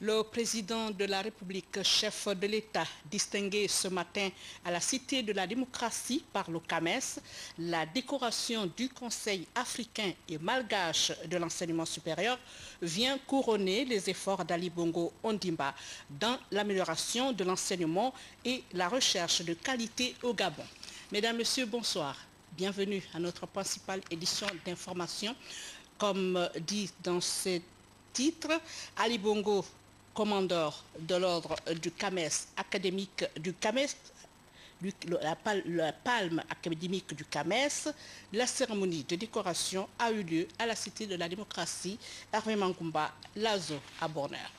Le président de la République, chef de l'État, distingué ce matin à la Cité de la démocratie par le CAMES, la décoration du Conseil africain et malgache de l'enseignement supérieur vient couronner les efforts d'Ali Bongo Ondimba dans l'amélioration de l'enseignement et la recherche de qualité au Gabon. Mesdames, Messieurs, bonsoir. Bienvenue à notre principale édition d'information. Comme dit dans ce titre, Ali Bongo, commandeur de l'ordre du CAMES académique du CAMES, la palme académique du CAMES, la cérémonie de décoration a eu lieu à la Cité de la démocratie, Hervé Mangumba, Lazo, à Bonheur.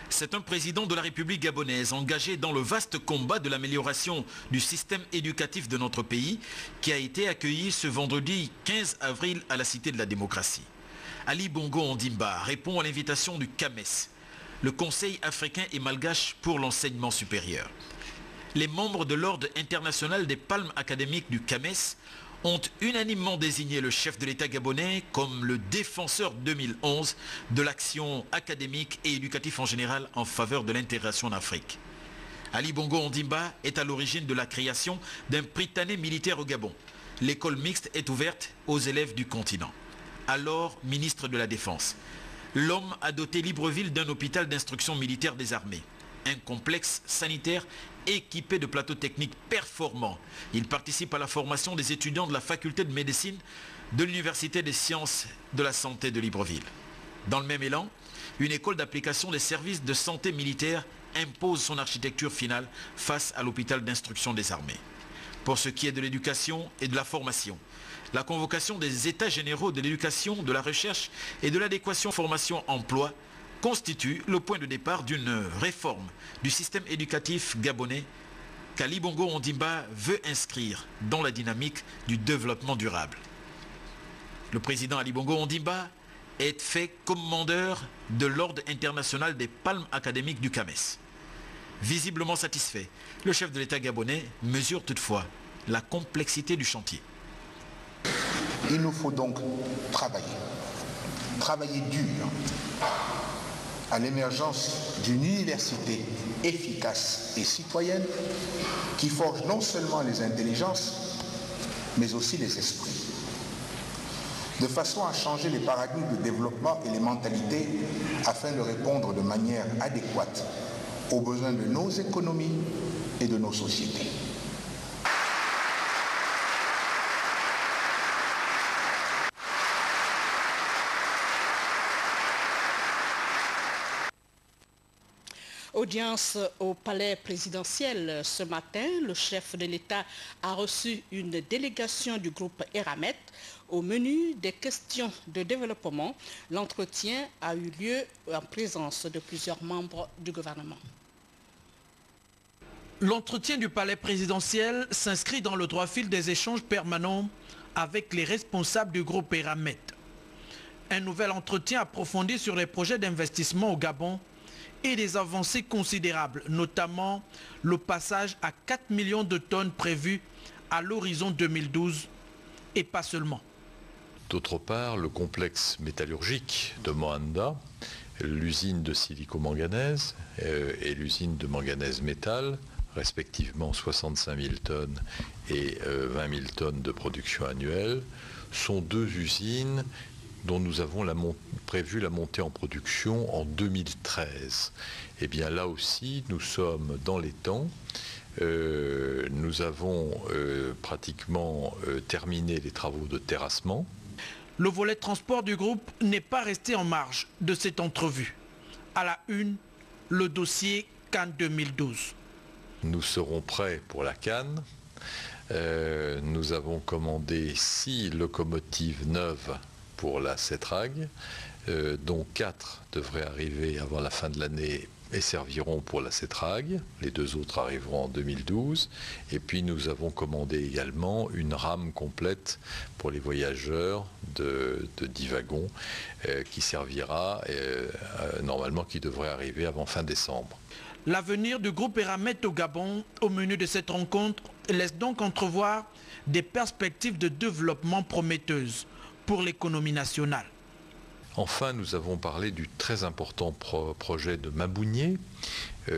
C'est un président de la République gabonaise engagé dans le vaste combat de l'amélioration du système éducatif de notre pays qui a été accueilli ce vendredi 15 avril à la Cité de la démocratie. Ali Bongo Ondimba répond à l'invitation du CAMES, le Conseil africain et malgache pour l'enseignement supérieur. Les membres de l'Ordre international des palmes académiques du CAMES ont unanimement désigné le chef de l'État gabonais comme le défenseur 2011 de l'action académique et éducative en général en faveur de l'intégration en Afrique. Ali Bongo Ondimba est à l'origine de la création d'un prytanée militaire au Gabon. L'école mixte est ouverte aux élèves du continent. Alors ministre de la Défense, l'homme a doté Libreville d'un hôpital d'instruction militaire des armées, un complexe sanitaire équipé de plateaux techniques performants. Il participe à la formation des étudiants de la faculté de médecine de l'Université des sciences de la santé de Libreville. Dans le même élan, une école d'application des services de santé militaire impose son architecture finale face à l'hôpital d'instruction des armées. Pour ce qui est de l'éducation et de la formation, la convocation des États généraux de l'éducation, de la recherche et de l'adéquation formation-emploi constitue le point de départ d'une réforme du système éducatif gabonais qu'Ali Bongo Ondimba veut inscrire dans la dynamique du développement durable. Le président Ali Bongo Ondimba est fait commandeur de l'Ordre international des palmes académiques du CAMES. Visiblement satisfait, le chef de l'État gabonais mesure toutefois la complexité du chantier. Il nous faut donc travailler dur à l'émergence d'une université efficace et citoyenne qui forge non seulement les intelligences, mais aussi les esprits, de façon à changer les paradigmes de développement et les mentalités afin de répondre de manière adéquate aux besoins de nos économies et de nos sociétés. Audience au palais présidentiel ce matin. Le chef de l'État a reçu une délégation du groupe Eramet. Au menu des questions de développement, l'entretien a eu lieu en présence de plusieurs membres du gouvernement. L'entretien du palais présidentiel s'inscrit dans le droit fil des échanges permanents avec les responsables du groupe Eramet. Un nouvel entretien approfondi sur les projets d'investissement au Gabon et des avancées considérables, notamment le passage à 4 millions de tonnes prévues à l'horizon 2012 et pas seulement. D'autre part, le complexe métallurgique de Moanda, l'usine de silico-manganèse et l'usine de manganèse métal, respectivement 65 000 tonnes et 20 000 tonnes de production annuelle, sont deux usines dont nous avons prévu la montée en production en 2013. Et bien là aussi, nous sommes dans les temps. Nous avons pratiquement terminé les travaux de terrassement. Le volet transport du groupe n'est pas resté en marge de cette entrevue. À la une, le dossier Cannes 2012. Nous serons prêts pour la Cannes. Nous avons commandé 6 locomotives neuves pour la CETRAG, dont 4 devraient arriver avant la fin de l'année et serviront pour la CETRAG. Les 2 autres arriveront en 2012. Et puis nous avons commandé également une rame complète pour les voyageurs de 10 wagons qui servira normalement, qui devrait arriver avant fin décembre. L'avenir du groupe Eramet au Gabon, au menu de cette rencontre, laisse donc entrevoir des perspectives de développement prometteuses pour l'économie nationale. Enfin, nous avons parlé du très important projet de Mabounié,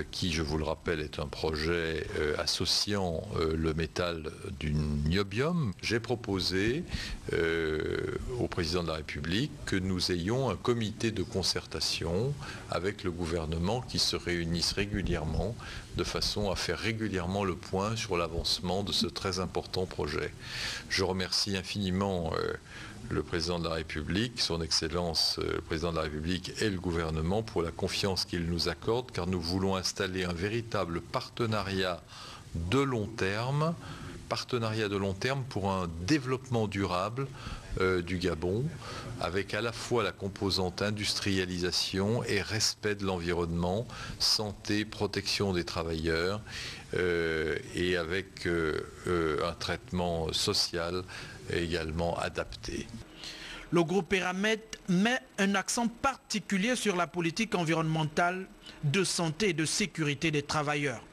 qui, je vous le rappelle, est un projet associant le métal du niobium. J'ai proposé au président de la République que nous ayons un comité de concertation avec le gouvernement qui se réunisse régulièrement de façon à faire régulièrement le point sur l'avancement de ce très important projet. Je remercie infiniment le président de la République, son Excellence le président de la République et le gouvernement pour la confiance qu'ils nous accordent, car nous voulons installer un véritable partenariat de long terme pour un développement durable du Gabon, avec à la fois la composante industrialisation et respect de l'environnement, santé, protection des travailleurs, et avec un traitement social également adapté. Le groupe Eramet met un accent particulier sur la politique environnementale de santé et de sécurité des travailleurs.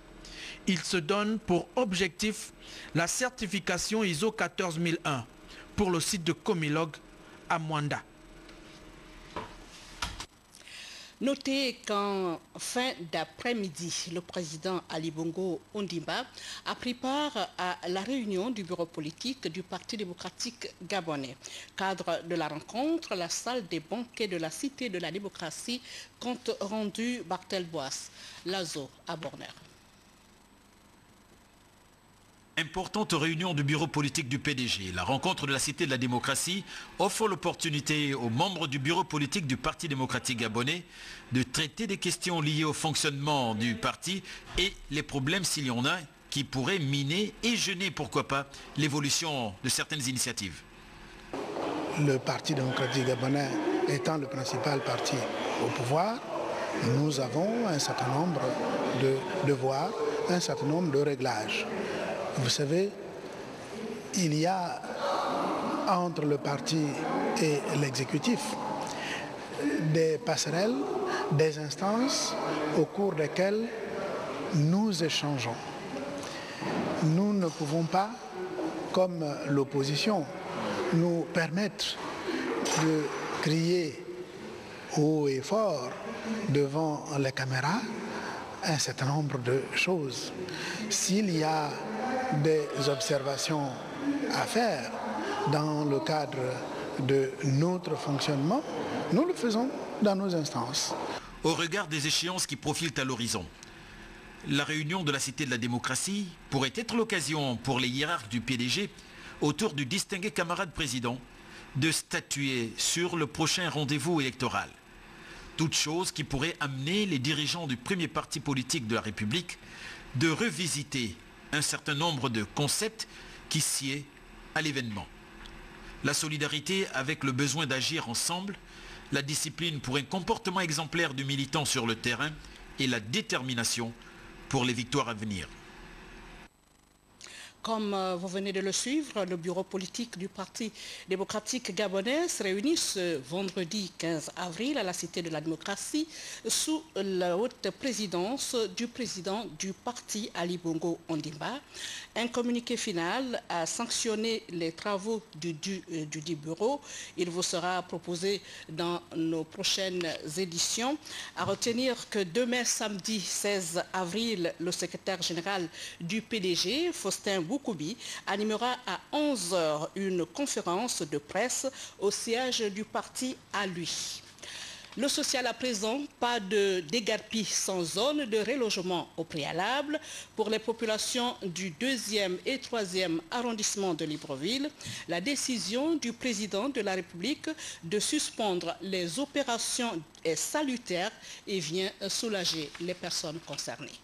Il se donne pour objectif la certification ISO 14001 pour le site de Comilog à Mwanda. Notez qu'en fin d'après-midi, le président Ali Bongo Ondimba a pris part à la réunion du bureau politique du Parti démocratique gabonais. Cadre de la rencontre, la salle des banquets de la Cité de la démocratie, compte rendu Barthel Boas, Lazo à Borner. Importante réunion du bureau politique du PDG. La rencontre de la Cité de la démocratie offre l'opportunité aux membres du bureau politique du Parti démocratique gabonais de traiter des questions liées au fonctionnement du parti et les problèmes, s'il y en a, qui pourraient miner et gêner, pourquoi pas, l'évolution de certaines initiatives. Le Parti démocratique gabonais étant le principal parti au pouvoir, nous avons un certain nombre de devoirs, un certain nombre de réglages. Vous savez, il y a entre le parti et l'exécutif des passerelles, des instances au cours desquelles nous échangeons. Nous ne pouvons pas, comme l'opposition, nous permettre de crier haut et fort devant les caméras un certain nombre de choses. S'il y a des observations à faire dans le cadre de notre fonctionnement, nous le faisons dans nos instances. Au regard des échéances qui profilent à l'horizon, la réunion de la Cité de la démocratie pourrait être l'occasion pour les hiérarques du PDG, autour du distingué camarade président, de statuer sur le prochain rendez-vous électoral. Toute chose qui pourrait amener les dirigeants du premier parti politique de la République de revisiter un certain nombre de concepts qui sied à l'événement. La solidarité avec le besoin d'agir ensemble, la discipline pour un comportement exemplaire du militant sur le terrain et la détermination pour les victoires à venir. Comme vous venez de le suivre, le bureau politique du Parti démocratique gabonais se réunit ce vendredi 15 avril à la Cité de la démocratie sous la haute présidence du président du parti Ali Bongo Ondimba. Un communiqué final a sanctionné les travaux du dit bureau. Il vous sera proposé dans nos prochaines éditions. À retenir que demain, samedi 16 avril, le secrétaire général du PDG, Faustin Boukoubi, animera à 11h une conférence de presse au siège du parti à lui. Le social à présent, pas de déguerpis sans zone de relogement au préalable pour les populations du 2e et 3e arrondissement de Libreville. La décision du président de la République de suspendre les opérations est salutaire et vient soulager les personnes concernées.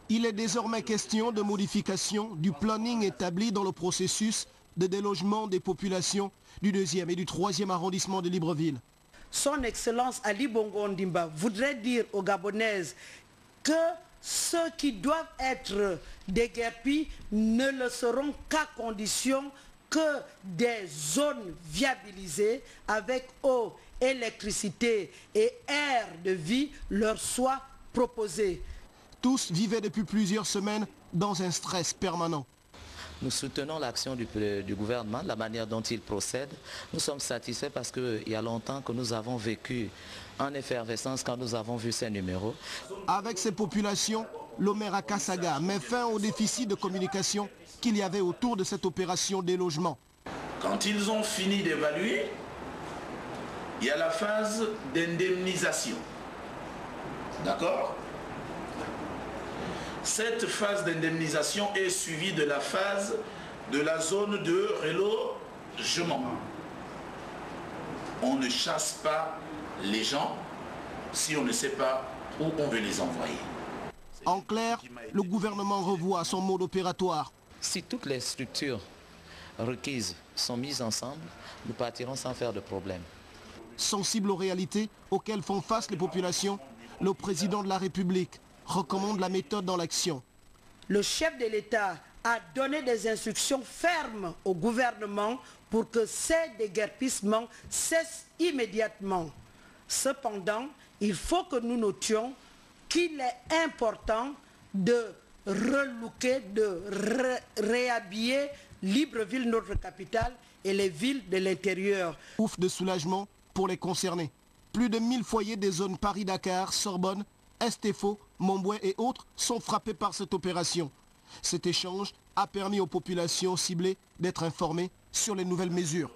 Il est désormais question de modification du planning établi dans le processus de délogement des populations du 2e et du 3e arrondissement de Libreville. Son Excellence Ali Bongo Ondimba voudrait dire aux Gabonaises que ceux qui doivent être déguerpis ne le seront qu'à condition que des zones viabilisées avec eau, électricité et air de vie leur soient proposées. Tous vivaient depuis plusieurs semaines dans un stress permanent. Nous soutenons l'action du gouvernement, la manière dont il procède. Nous sommes satisfaits parce qu'il y a longtemps que nous avons vécu en effervescence quand nous avons vu ces numéros. Avec ces populations, l'Omera Kassaga met fin au déficit de communication qu'il y avait autour de cette opération délogement. Quand ils ont fini d'évaluer, il y a la phase d'indemnisation. D'accord? Cette phase d'indemnisation est suivie de la phase de la zone de relogement. On ne chasse pas les gens si on ne sait pas où on veut les envoyer. En clair, le gouvernement revoit son mode opératoire. Si toutes les structures requises sont mises ensemble, nous partirons sans faire de problème. Sensible aux réalités auxquelles font face les populations, le président de la République recommande la méthode dans l'action. Le chef de l'État a donné des instructions fermes au gouvernement pour que ces déguerpissements cessent immédiatement. Cependant, il faut que nous notions qu'il est important de relooker, de réhabiller Libreville, notre capitale, et les villes de l'intérieur. Ouf de soulagement pour les concernés. Plus de 1000 foyers des zones Paris-Dakar, Sorbonne, Estéfo, Montbouet et autres sont frappés par cette opération. Cet échange a permis aux populations ciblées d'être informées sur les nouvelles mesures.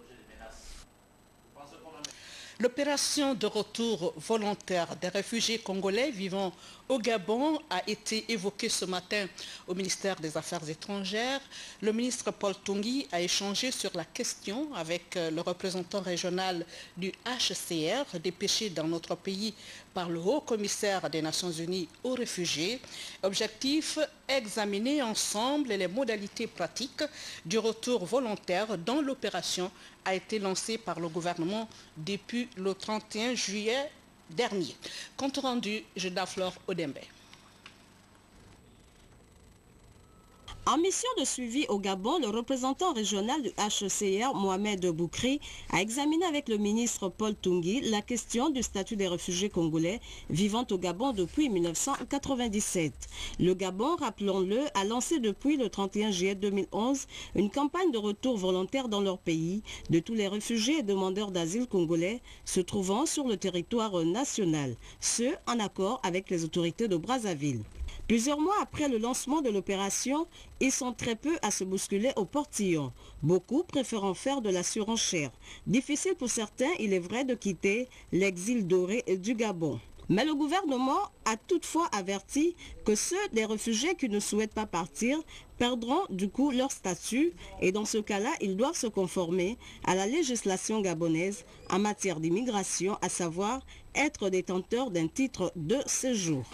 L'opération de retour volontaire des réfugiés congolais vivant au Gabon a été évoquée ce matin au ministère des Affaires étrangères. Le ministre Paul Tungui a échangé sur la question avec le représentant régional du HCR dépêché dans notre pays par le haut-commissaire des Nations Unies aux réfugiés. Objectif, examiner ensemble les modalités pratiques du retour volontaire dont l'opération a été lancée par le gouvernement depuis le 31 juillet dernier. Compte rendu, Jedaflore Odembe. En mission de suivi au Gabon, le représentant régional du HCR, Mohamed Boukri, a examiné avec le ministre Paul Tungui la question du statut des réfugiés congolais vivant au Gabon depuis 1997. Le Gabon, rappelons-le, a lancé depuis le 31 juillet 2011 une campagne de retour volontaire dans leur pays de tous les réfugiés et demandeurs d'asile congolais se trouvant sur le territoire national, ce en accord avec les autorités de Brazzaville. Plusieurs mois après le lancement de l'opération, ils sont très peu à se bousculer au portillon, beaucoup préférant faire de la surenchère. Difficile pour certains, il est vrai, de quitter l'exil doré du Gabon. Mais le gouvernement a toutefois averti que ceux des réfugiés qui ne souhaitent pas partir perdront du coup leur statut et dans ce cas-là, ils doivent se conformer à la législation gabonaise en matière d'immigration, à savoir être détenteurs d'un titre de séjour.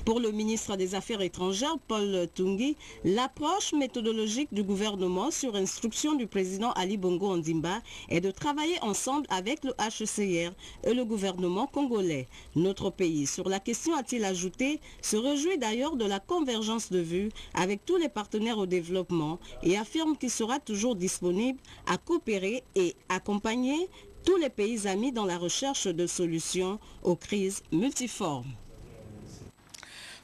Pour le ministre des Affaires étrangères, Paul Tungui, l'approche méthodologique du gouvernement sur instruction du président Ali Bongo Ondimba est de travailler ensemble avec le HCR et le gouvernement congolais. Notre pays, sur la question, a-t-il ajouté, se réjouit d'ailleurs de la convergence de vues avec tous les partenaires au développement et affirme qu'il sera toujours disponible à coopérer et accompagner tous les pays amis dans la recherche de solutions aux crises multiformes.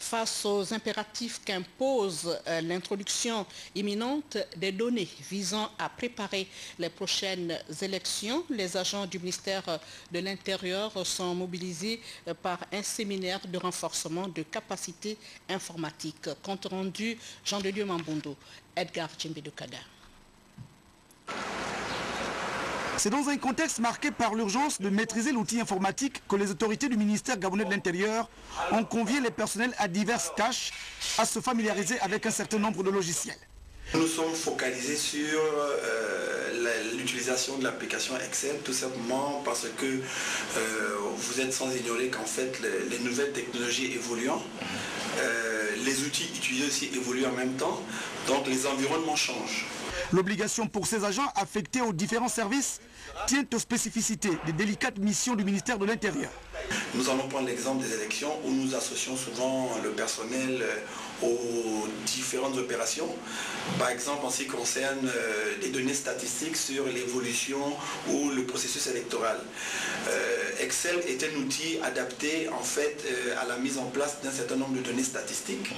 Face aux impératifs qu'impose l'introduction imminente des données visant à préparer les prochaines élections, les agents du ministère de l'Intérieur sont mobilisés par un séminaire de renforcement de capacités informatiques. Compte rendu, Jean de Dieu Mambondo, Edgar Tchimbedokada. C'est dans un contexte marqué par l'urgence de maîtriser l'outil informatique que les autorités du ministère gabonais de l'Intérieur ont convié les personnels à diverses tâches à se familiariser avec un certain nombre de logiciels. Nous sommes focalisés sur l'utilisation de l'application Excel, tout simplement parce que vous êtes sans ignorer qu'en fait les nouvelles technologies évoluant, les outils utilisés aussi évoluent en même temps, donc les environnements changent. L'obligation pour ces agents affectés aux différents services tient aux spécificités des délicates missions du ministère de l'Intérieur. Nous allons prendre l'exemple des élections où nous associons souvent le personnel aux différentes opérations. Par exemple, en ce qui concerne les données statistiques sur l'évolution ou le processus électoral. Excel est un outil adapté en fait à la mise en place d'un certain nombre de données statistiques.